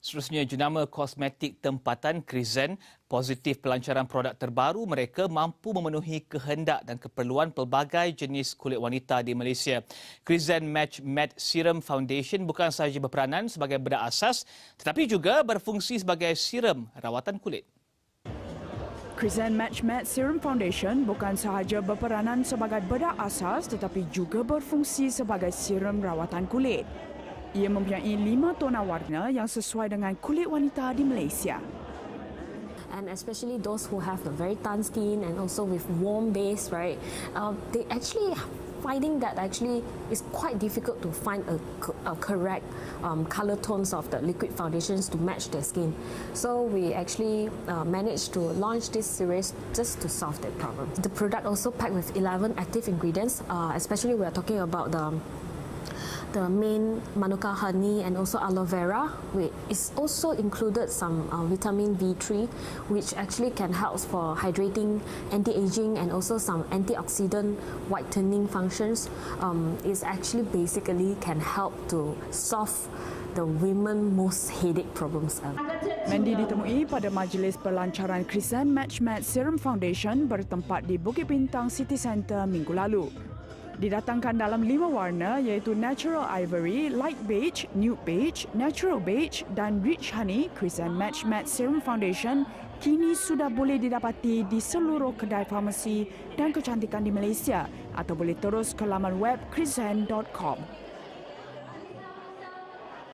Seterusnya, jenama kosmetik tempatan Krizan positif pelancaran produk terbaru mereka mampu memenuhi kehendak dan keperluan pelbagai jenis kulit wanita di Malaysia. Krizan Match Matte Serum Foundation bukan sahaja berperanan sebagai bedak asas tetapi juga berfungsi sebagai serum rawatan kulit. Krizan Match Matte Serum Foundation bukan sahaja berperanan sebagai bedak asas tetapi juga berfungsi sebagai serum rawatan kulit. Ia mempunyai 5 tona warna yang sesuai dengan kulit wanita di Malaysia. And especially those who have a very tan skin and also with warm base, right? They actually finding that actually it's quite difficult to find a correct color tones of the liquid foundations to match their skin. So we actually managed to launch this series just to solve that problem. The product also packed with 11 active ingredients, especially we are talking about the main manuka honey and also aloe vera. It's also included some vitamin B3, which actually can help for hydrating, anti-aging, and also some antioxidant whitening functions. It's actually basically can help to solve the women most headache problems. Mandy ditemui pada majlis pelancaran Krizan Match Matte Serum Foundation bertempat di Bukit Bintang City Centre minggu lalu. Didatangkan dalam 5 warna iaitu Natural Ivory, Light Beige, Nude Beige, Natural Beige dan Rich Honey. Krizan Match Matte Serum Foundation kini sudah boleh didapati di seluruh kedai farmasi dan kecantikan di Malaysia atau boleh terus ke laman web krizan.com.